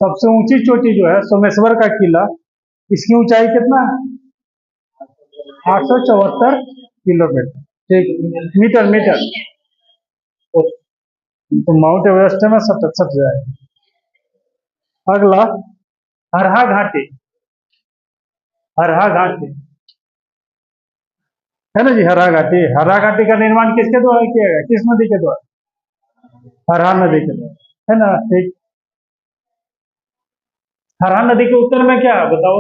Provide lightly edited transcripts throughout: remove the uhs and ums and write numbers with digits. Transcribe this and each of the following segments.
सबसे ऊंची चोटी जो है सोमेश्वर का किला, इसकी ऊंचाई कितना है? 874 किलोमीटर। ठीक, मीटर मीटर। तो माउंट एवरेस्ट में सट जाए। अगला, हरहा घाटी। हरहा घाटी है ना जी, हरहा घाटी। हरहा घाटी का निर्माण किसके द्वारा किया गया, किस नदी के द्वारा? हरहा नदी के द्वारा, है ना। ठीक, हरहा नदी के उत्तर में क्या है बताओ?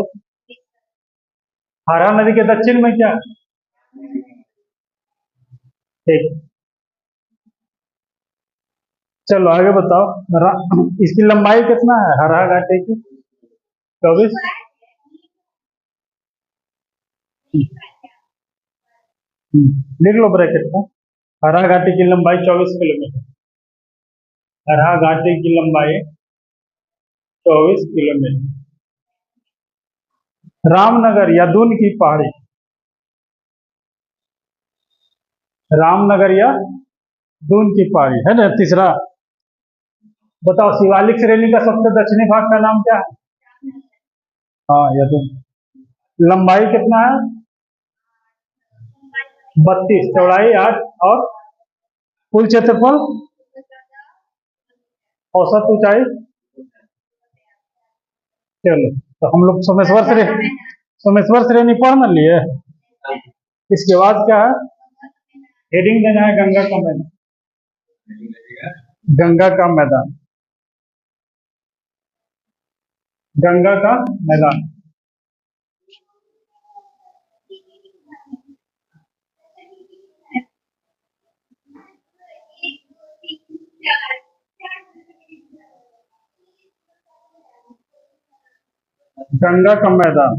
हरहा नदी के दक्षिण में क्या है? ठीक, चलो आगे बताओ। इसकी लंबाई कितना है हरहा घाटी की? 24। लिख लो ब्रैकेट में, हरहा घाटी की लंबाई 24 किलोमीटर। हरहा घाटी की लंबाई 24 किलोमीटर। रामनगर या दून की पहाड़ी। रामनगर या दून की पहाड़ी, है ना। तीसरा बताओ, शिवालिक श्रेणी का सबसे दक्षिणी भाग का नाम क्या है? हाँ, यदून। लंबाई कितना है? 32, चौड़ाई 8, और कुल क्षेत्रफल, औसत ऊंचाई। चलो, तो हम लोग सोमेश्वर श्रेणी पढ़ न लिए। इसके बाद क्या है? हेडिंग देना है गंगा का मैदान। गंगा का मैदान, गंगा का मैदान। गंगा का मैदान,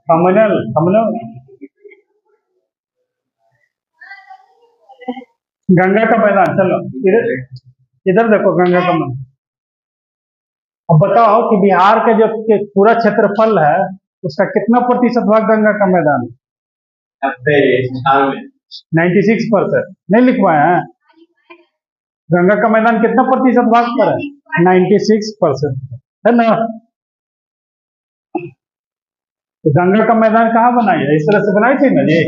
कमनल कमनल गंगा का मैदान। चलो इधर, इधर देखो, गंगा का मैदान। अब बताओ कि बिहार का जो पूरा क्षेत्रफल है, उसका कितना प्रतिशत भाग गंगा का मैदान है? 96%। नहीं लिखवाए हैं? गंगा का मैदान कितना प्रतिशत भाग पर है? 96%, है ना। तो गंगा का मैदान कहाँ बनाई है? इस तरह से बनाई थी ना जी,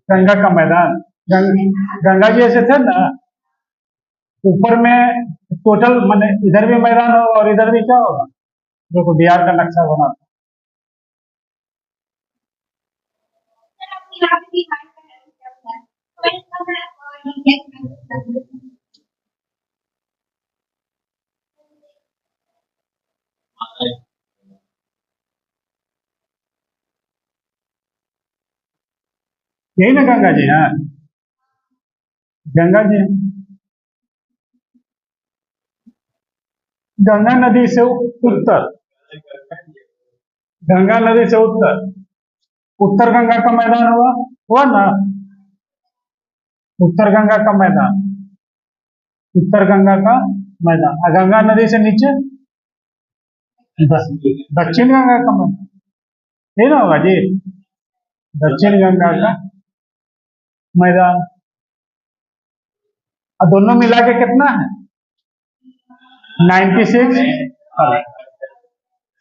गंगा का मैदान। गंगा जी ऐसे थे ना, ऊपर में टोटल माने इधर भी मैदान होगा और इधर भी क्या होगा, देखो बिहार का नक्शा बना था। यही ना गंगा जी है, गंगा जी। गंगा नदी से उत्तर, गंगा नदी से उत्तर, उत्तर गंगा का मैदान हुआ, हुआ ना। उत्तर गंगा का मैदान, उत्तर गंगा का मैदान। और गंगा नदी से नीचे दक्षिण गंगा का मैदान, यही ना होगा जी, दक्षिण गंगा का मैदान। और दोनों मिला के कितना है? 96।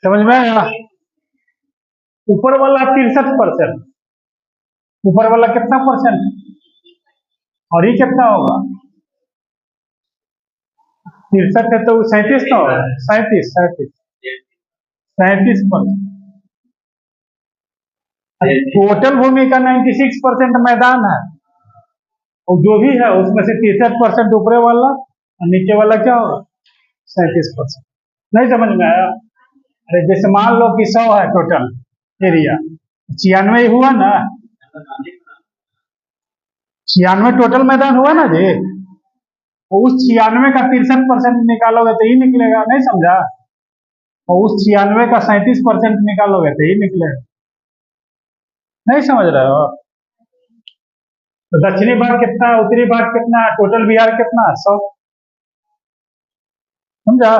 समझ में आया? ऊपर वाला 63%, ऊपर वाला कितना परसेंट, और ये कितना होगा? 63 है तो 37 ना होगा, 37%। टोटल भूमि का 96% मैदान है, और जो भी है उसमें से 63% ऊपरे वाला और नीचे वाला क्या होगा? 37%। नहीं समझ में आया? अरे जैसे मान लो कि 100 है टोटल एरिया, 96 हुआ ना, 96 टोटल मैदान हुआ ना जी। तो उस 96 का 63% निकालोगे तो ही निकलेगा, नहीं समझा? और उस 96 का 37% निकालोगे तो ही निकलेगा। नहीं समझ रहे हो? तो दक्षिणी भाग कितना है, उत्तरी भाग कितना है, टोटल बिहार कितना है? 100। समझा?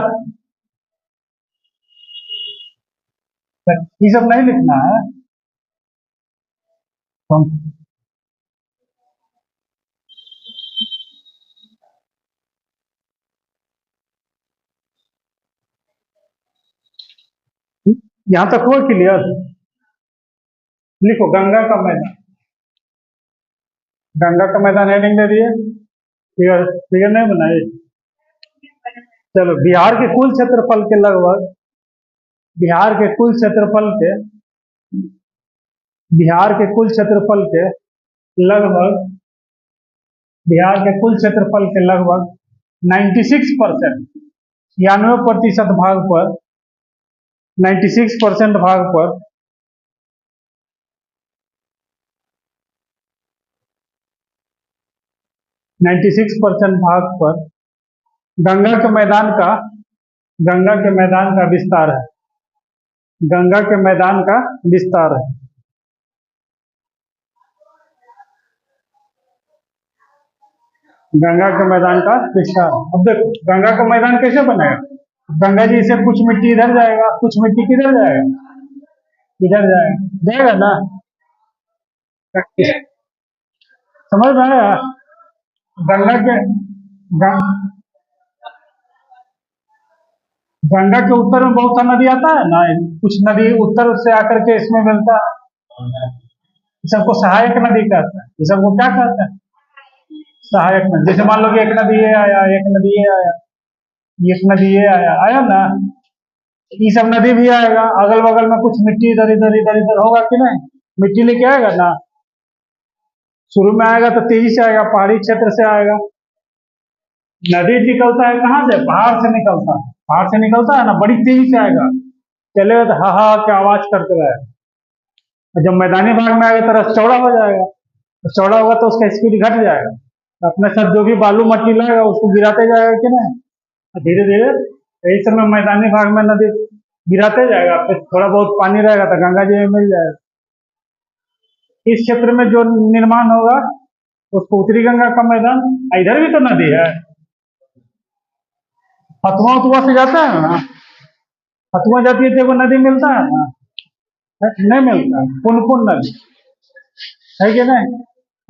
ये सब नहीं लिखना है। हम यहाँ तक हुआ क्लियर। लिखो गंगा का मैदान, गंगा का मैदान हेडिंग दे दिए। फिगर फिगर नहीं बनाई। चलो बिहार के कुल क्षेत्रफल के लगभग, बिहार के कुल क्षेत्रफल के, बिहार के कुल क्षेत्रफल के लगभग, बिहार के कुल क्षेत्रफल के लगभग 96%, 96% भाग पर, 96% भाग पर 96% भाग पर गंगा के मैदान का, गंगा के मैदान का विस्तार है, गंगा के मैदान का विस्तार है। गंगा के मैदान का विस्तार। अब देखो गंगा का मैदान कैसे बनेगा। गंगा जी से कुछ मिट्टी इधर जाएगा, कुछ मिट्टी किधर जाएगा, इधर जाएगा, जाएगा ना। समझ में आया। गंगा के गं- गंगा के उत्तर में बहुत सा नदी आता है ना, कुछ नदी उत्तर से आकर के इसमें मिलता है। ये सबको सहायक नदी कहते हैं। ये सबको क्या कहते हैं, सहायक नदी। जैसे मान लो कि एक नदी ये आया, एक नदी ये आया, एक नदी ये आया, आया ना, ये सब नदी भी आएगा। अगल बगल में कुछ मिट्टी इधर इधर इधर इधर होगा कि नहीं, मिट्टी लेके आएगा ना। शुरू में आएगा तो तेजी से आएगा, पहाड़ी क्षेत्र से आएगा। नदी निकलता है कहाँ से, पहाड़ से निकलता है, पहाड़ से निकलता है ना, बड़ी तेजी से आएगा, चलेगा तो हा हा की आवाज करते रहेगा। जब मैदानी भाग में आएगा तो रास्ता चौड़ा हो जाएगा, तो चौड़ा होगा तो उसका स्पीड घट जाएगा। तो अपने साथ जो भी बालू मट्टी लाएगा उसको गिराते जाएगा कि नहीं, धीरे धीरे। यही समय मैदानी भाग में नदी गिराते जाएगा, फिर थोड़ा बहुत पानी रहेगा तो गंगा जी में मिल जाएगा। इस क्षेत्र में जो निर्माण होगा उसको उत्तरी गंगा का मैदान। इधर भी तो नदी है, हथुआ उथुआ से जाता है ना, हथुआ जाती है तो एगो नदी मिलता है ना, नहीं मिलता, पुनपुन नदी है कि नहीं।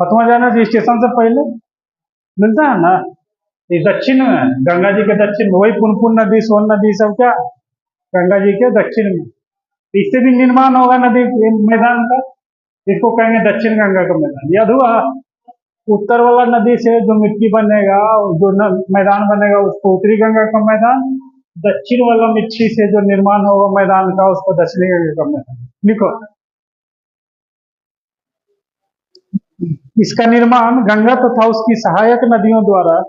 हथुआ जाना से स्टेशन से पहले मिलता है ना। ये दक्षिण में है, गंगा जी के दक्षिण में, वही पुनपुन नदी सोन नदी सब क्या गंगा जी के दक्षिण में। इससे भी निर्माण होगा नदी मैदान का, इसको कहेंगे दक्षिण गंगा का मैदान। याद हुआ। उत्तर वाला नदी से जो मिट्टी बनेगा, जो मैदान बनेगा उसको उत्तरी गंगा का मैदान। दक्षिण वाला मिट्टी से जो निर्माण होगा मैदान का उसको दक्षिणी गंगा का मैदान। लिखो इसका निर्माण गंगा तथा उसकी सहायक नदियों द्वारा,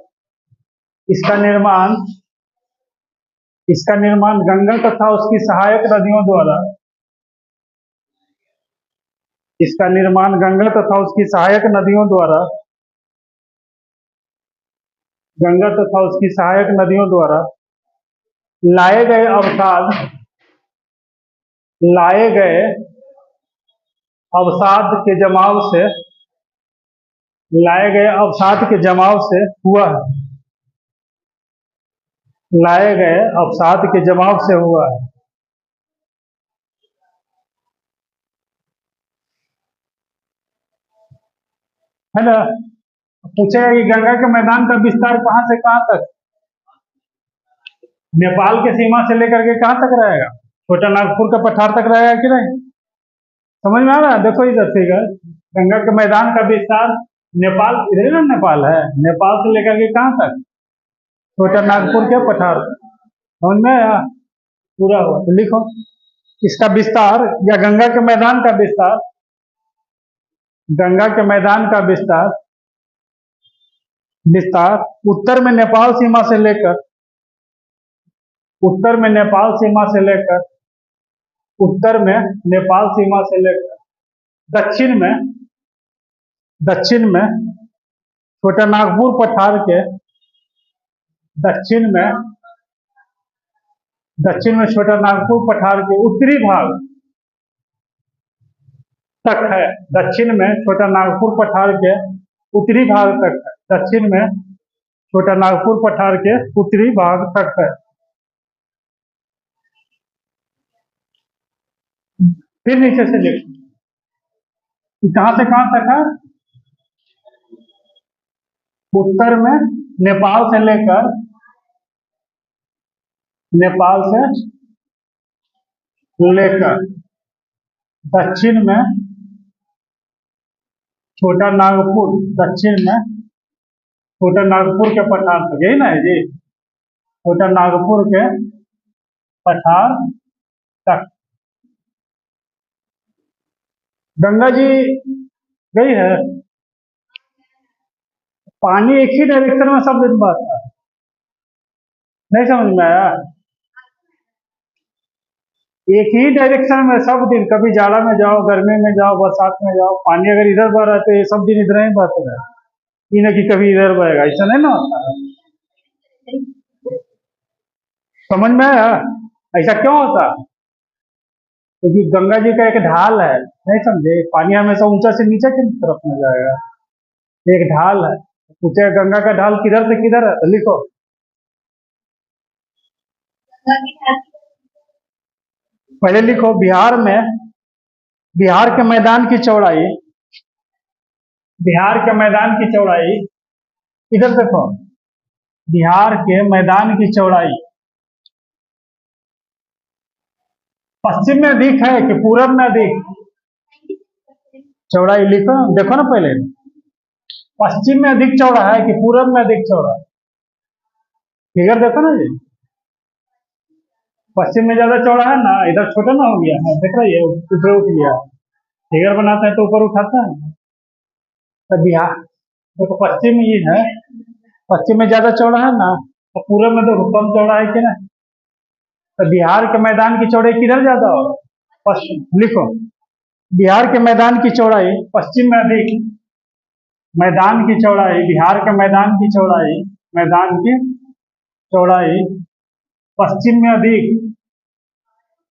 इसका निर्माण, इसका निर्माण गंगा तथा उसकी सहायक नदियों द्वारा, इसका निर्माण गंगा तथा उसकी सहायक नदियों द्वारा, गंगा तथा उसकी सहायक नदियों द्वारा लाए गए अवसाद, लाए गए अवसाद के जमाव से, लाए गए अवसाद के जमाव से हुआ है, लाए गए अवसाद के जमाव से हुआ है ना। पूछेगा कि गंगा के मैदान का विस्तार कहां से कहां तक, नेपाल के सीमा से लेकर के कहां तक रहेगा, छोटा नागपुर का पठार तक रहेगा कि नहीं। समझ में आ रहा है। देखो इधर फिगर, गंगा के मैदान का विस्तार नेपाल, इधर ना नेपाल है, नेपाल से लेकर के कहां तक, छोटा नागपुर के पठार तक। समझ में आया, पूरा हुआ। तो लिखो इसका विस्तार या गंगा के मैदान का विस्तार, गंगा के मैदान का विस्तार, विस्तार उत्तर में नेपाल सीमा से लेकर, उत्तर में नेपाल सीमा से लेकर, उत्तर में नेपाल सीमा से लेकर दक्षिण में, दक्षिण में छोटा नागपुर पठार के दक्षिण में, दक्षिण में छोटा नागपुर पठार के उत्तरी भाग तक है। दक्षिण में छोटा नागपुर पठार के उत्तरी भाग तक है, दक्षिण में छोटा नागपुर पठार के उत्तरी भाग तक है। फिर नीचे से लिखो कहां से कहां तक है? उत्तर में नेपाल से लेकर, नेपाल से लेकर दक्षिण में छोटा नागपुर, दक्षिण में छोटा नागपुर के पठार तक, यही ना है जी? छोटा नागपुर के पठार तक गंगा जी गई है। पानी एक ही डायरेक्शन में सब दिन बहता है, नहीं समझ में आया? एक ही डायरेक्शन में सब दिन, कभी जाड़ा में जाओ, गर्मी में जाओ, बरसात में जाओ, पानी अगर इधर बह रहा है तो ये सब दिन इधर ही बहते रहे, ये नहीं कि कभी इधर बहेगा, ऐसा नहीं ना होता है। समझ में आया? ऐसा क्यों होता? क्योंकि गंगा जी का एक ढाल है, नहीं समझे? पानी हमेशा ऊंचा से नीचे की तरफ में जाएगा, एक ढाल है। पूछे गंगा का ढाल किधर से किधर है, तो लिखो। पहले लिखो बिहार में, बिहार के मैदान की चौड़ाई, बिहार के मैदान की चौड़ाई, इधर देखो, बिहार के मैदान की चौड़ाई पश्चिम में अधिक है कि पूरब में अधिक? चौड़ाई लिखो, देखो ना पहले, पश्चिम में अधिक चौड़ा है कि पूरब में अधिक चौड़ा है? फिगर देखो ना जी, पश्चिम में ज्यादा चौड़ा है ना, इधर छोटा ना हो गया है, देख रही है, ऊपर उठ गया। फिगर बनाते हैं तो ऊपर उठाता है। तो बिहार देखो, पश्चिम ये है, पश्चिम में ज्यादा चौड़ा है ना, तो पूरब में तो कम चौड़ा है कि ना? तो बिहार के मैदान की चौड़ाई किधर ज्यादा हो? पश्चिम। लिखो, बिहार के मैदान की चौड़ाई पश्चिम में अधिक, मैदान की चौड़ाई, बिहार के मैदान की चौड़ाई, मैदान की चौड़ाई पश्चिम में अधिक,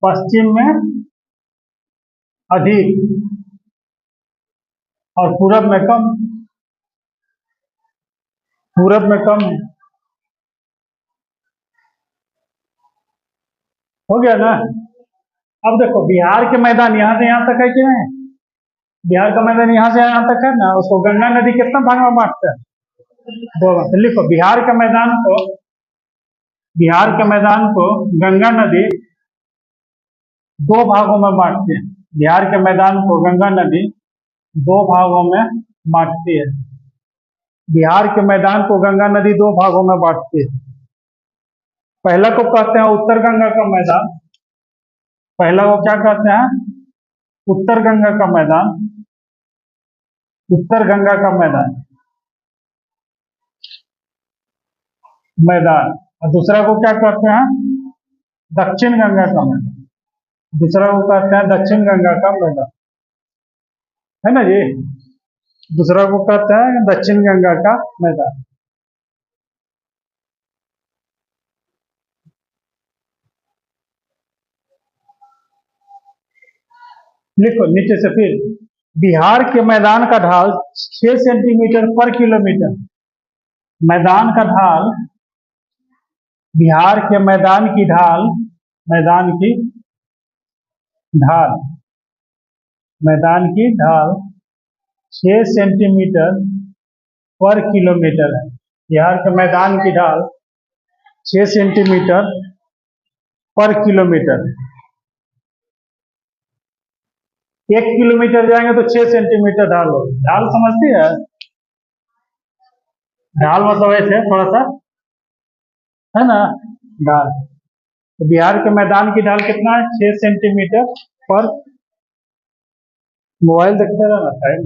पश्चिम में अधिक और पूरब में कम, पूरब में कम है। हो गया ना? अब देखो, बिहार के मैदान यहां से यहां तक है कि नहीं? बिहार का मैदान यहां से यहां तक है ना, उसको गंगा नदी कितना भाग में बांटता है? दो भाग। तो लिखो, बिहार के मैदान को, बिहार के मैदान को गंगा नदी दो भागों में बांटती है। बिहार के मैदान को गंगा नदी दो भागों में बांटती है। बिहार के मैदान को गंगा नदी दो भागों में बांटती है। पहला को कहते हैं उत्तर गंगा का मैदान, पहला को क्या कहते हैं? उत्तर गंगा का मैदान, उत्तर गंगा का मैदान, मैदान। और दूसरा को क्या कहते हैं? दक्षिण गंगा का मैदान, दूसरा को कहते हैं दक्षिण गंगा का मैदान, है ना जी? दूसरा को कहते हैं दक्षिण गंगा का मैदान। लिखो नीचे से फिर, बिहार के मैदान का ढाल 6 सेंटीमीटर पर किलोमीटर, मैदान का ढाल, बिहार के मैदान की ढाल, मैदान की ढाल, मैदान की ढाल 6 सेंटीमीटर पर किलोमीटर है। बिहार के मैदान की ढाल 6 सेंटीमीटर पर किलोमीटर। 1 किलोमीटर जाएंगे तो 6 सेंटीमीटर ढाल हो। ढाल समझती है? ढाल मतलब ऐसे थोड़ा सा, है ना, ढाल। तो बिहार के मैदान की ढाल कितना है? 6 सेंटीमीटर पर। मोबाइल देखते रहना टाइम।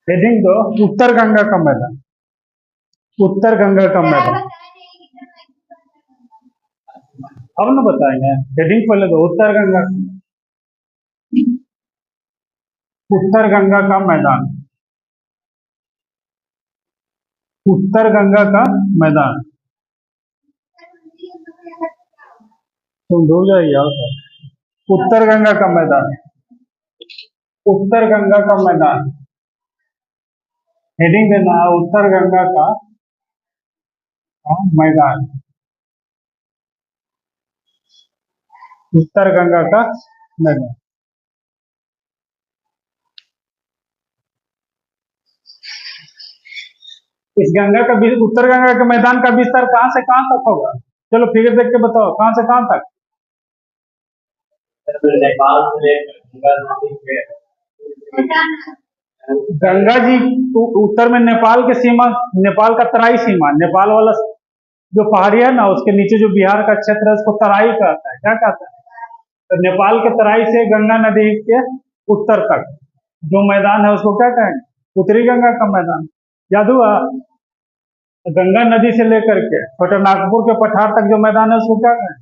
हेडिंग दो, उत्तर गंगा का मैदान, उत्तर गंगा का मैदान। अब ना बताएंगे, हेडिंग पहले दो, उत्तर गंगा, उत्तर गंगा का मैदान, उत्तर गंगा का मैदान। तुम डूब जाएगी यार। उत्तर गंगा का मैदान, उत्तर गंगा का मैदान। हेडिंग देना है उत्तर गंगा का मैदान। उत्तर गंगा का मैदान। इस गंगा का उत्तर गंगा के मैदान का विस्तार कहां से कहां तक होगा? चलो फिगर देख के बताओ, कहां से कहां तक? नेपाल से लेकर गंगा नदी के गंगा जी उत्तर में नेपाल के सीमा, नेपाल का तराई सीमा, नेपाल वाला जो पहाड़ी है ना, उसके नीचे जो बिहार का क्षेत्र है उसको तराई कहता है। क्या कहता है? तो नेपाल के तराई से गंगा नदी के उत्तर तक जो मैदान है उसको क्या कहेंगे? उत्तरी गंगा का मैदान। याद हुआ? गंगा नदी से लेकर के छोटा नागपुर के पठार तक जो मैदान है उसको क्या कहें?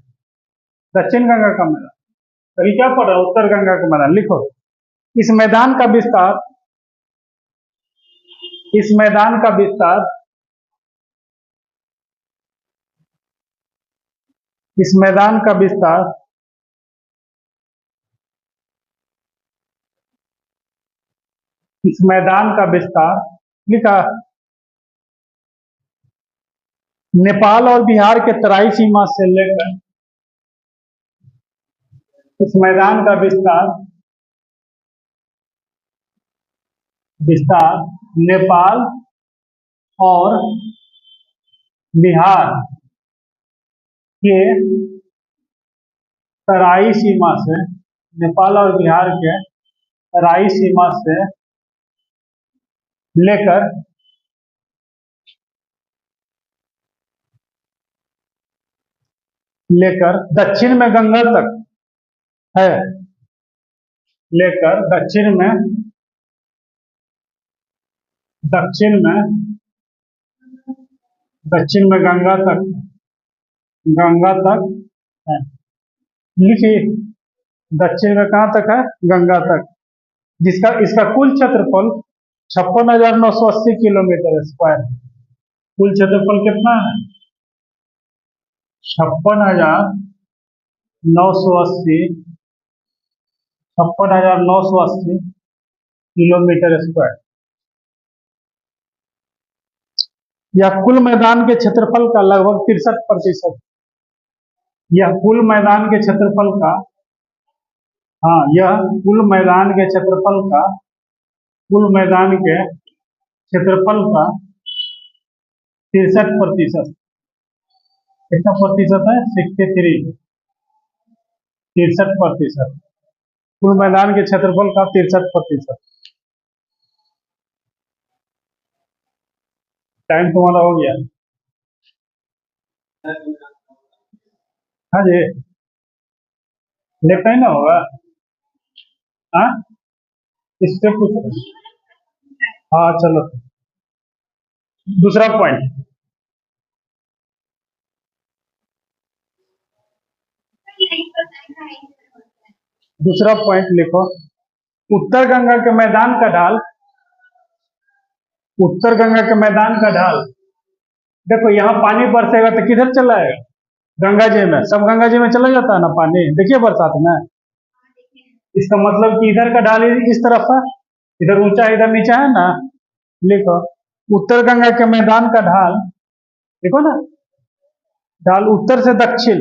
दक्षिण गंगा का मैदान। अभी क्या पढ़ रहा है? उत्तर गंगा का मैदान। लिखो, इस मैदान का विस्तार, इस मैदान का विस्तार, इस मैदान का विस्तार इस मैदान का विस्तार लिखा नेपाल और बिहार के तराई सीमा से लेकर, इस मैदान का विस्तार नेपाल और बिहार के तराई सीमा से, नेपाल और बिहार के तराई सीमा से लेकर दक्षिण में गंगा तक है, लेकर दक्षिण में गंगा तक है। लिखिए, दक्षिण में कहां तक है? गंगा तक। जिसका इसका कुल क्षेत्रफल 56,980 किलोमीटर स्क्वायर है। कुल क्षेत्रफल कितना है? 56,980 किलोमीटर स्क्वायर। यह कुल मैदान के क्षेत्रफल का लगभग 63%। यह कुल मैदान के क्षेत्रफल का, यह कुल मैदान के क्षेत्रफल का, कुल मैदान के क्षेत्रफल का 63%। कितना प्रतिशत है? 63, 63%। कुल मैदान के क्षेत्रफल का 63%। टाइम तुम्हारा हो गया। हाँ जी, लेफ्ट ही ना होगा? हाँ, इससे पूछ रहे। हाँ चलो, दूसरा पॉइंट, दूसरा पॉइंट लिखो। उत्तर गंगा के मैदान का ढाल, उत्तर गंगा के मैदान का ढाल, देखो यहाँ पानी बरसेगा तो किधर चला जाएगा? गंगा जी में। सब गंगा जी में चला जाता है ना पानी, देखिए बरसात में। इसका मतलब कि इधर का ढाल इस तरफ है, इधर ऊंचा इधर नीचा है ना। लिखो, उत्तर गंगा के मैदान का ढाल, देखो ना, ढाल उत्तर से दक्षिण,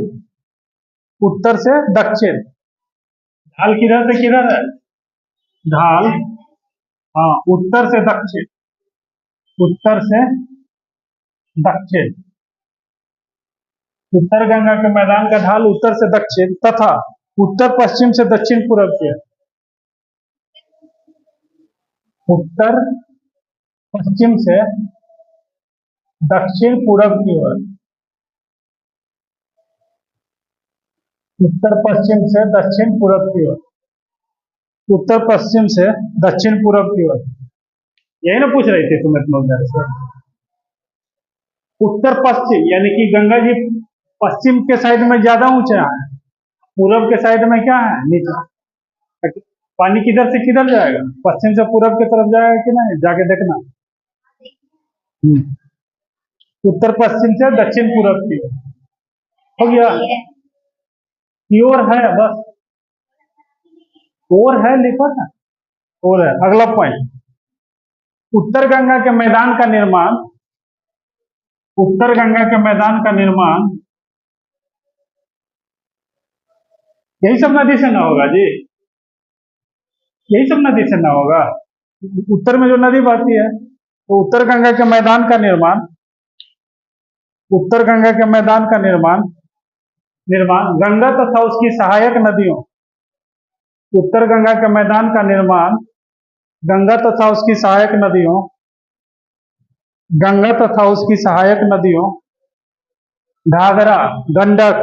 उत्तर से दक्षिण। ढाल किधर से किधर है? ढाल, उत्तर से दक्षिण, उत्तर से दक्षिण। उत्तर गंगा के मैदान का ढाल उत्तर से दक्षिण तथा उत्तर पश्चिम से दक्षिण पूर्व की ओर, उत्तर पश्चिम से दक्षिण पूर्व की ओर, उत्तर पश्चिम से दक्षिण पूर्व की ओर, उत्तर पश्चिम से दक्षिण पूर्व की ओर। यही ना पूछ रही थी तुम्हें तुम उधर से? उत्तर पश्चिम यानी कि गंगा जी पश्चिम के साइड में ज्यादा ऊंचा है, पूरब के साइड में क्या है? नीचे। पानी किधर से किधर जाएगा? पश्चिम से पूरब की तरफ जाएगा कि नहीं? जाके देखना। उत्तर पश्चिम से दक्षिण पूरब की ओर। हो गया? प्योर है बस, और है लिखो ना, और है। अगला पॉइंट, उत्तर गंगा के मैदान का निर्माण, उत्तर गंगा के मैदान का निर्माण यही सब नदी से ना होगा जी, यही सब नदी से ना होगा। उत्तर में जो नदी बहती है, तो उत्तर गंगा के मैदान का निर्माण, उत्तर गंगा के मैदान का निर्माण निर्माण गंगा तथा उसकी सहायक नदियों, उत्तर गंगा के मैदान का निर्माण गंगा तथा उसकी सहायक नदियों, गंगा तथा उसकी सहायक नदियों घाघरा, गंडक,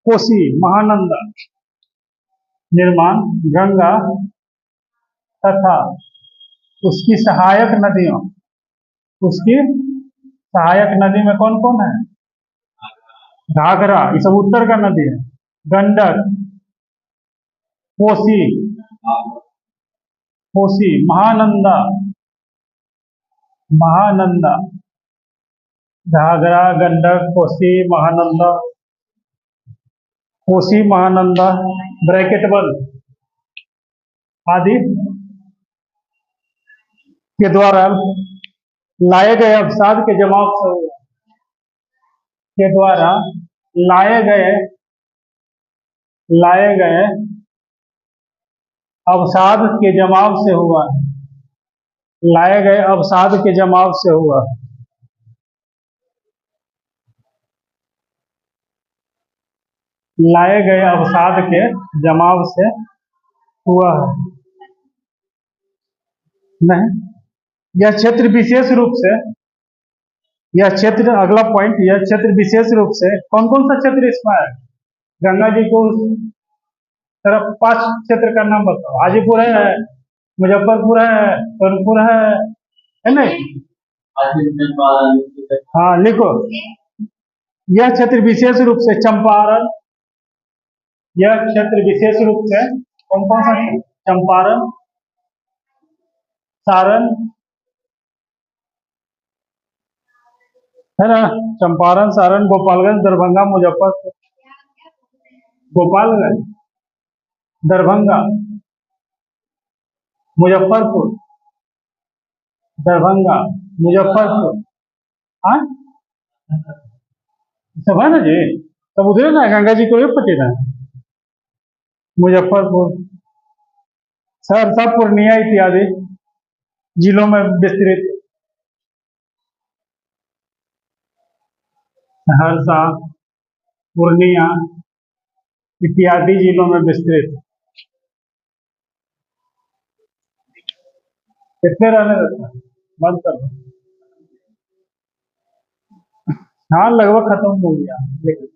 कोसी, महानंदा, निर्माण गंगा तथा उसकी सहायक नदियों, उसकी सहायक नदी में कौन कौन है? घाघरा, ये सब उत्तर का नदी है। गंडक, कोसी, कोसी, महानंदा, महानंदा, घाघरा, गंडक, कोसी, महानंदा, कोसी, महानंदा, ब्रैकेट बंद, आदि के द्वारा लाए गए अवसाद के जमाव से हुआ, के द्वारा लाए गए अवसाद के जमाव से हुआ, लाए गए अवसाद के जमाव से हुआ, लाए गए अवसाद के जमाव से हुआ है। नहीं, यह क्षेत्र विशेष रूप से, यह क्षेत्र, अगला पॉइंट, यह क्षेत्र विशेष रूप से, कौन कौन सा क्षेत्र इसमें है? गंगा जी को तरफ 5 क्षेत्र का नाम बताओ। हाजीपुर है, मुजफ्फरपुर है, सोनपुर है नहीं? हाँ लिखो। यह क्षेत्र विशेष रूप से चंपारण, यह क्षेत्र विशेष रूप से कौन कौन सा? चंपारण, सारण, है ना? चंपारण, सारण, गोपालगंज, दरभंगा, मुजफ्फरपुर, गोपालगंज, दरभंगा, मुजफ्फरपुर, दरभंगा, मुजफ्फरपुर, हाँ सब है ना जी, सब उधर ना, गंगा जी को ये पटे ना। मुजफ्फरपुर, सहरसा, पूर्णिया इत्यादि जिलों में विस्तृत, सहरसा, पूर्णिया इत्यादि जिलों में विस्तृत। कितने रहने देता है? बंद कर दो। हाँ लगभग खत्म हो गया, लेकिन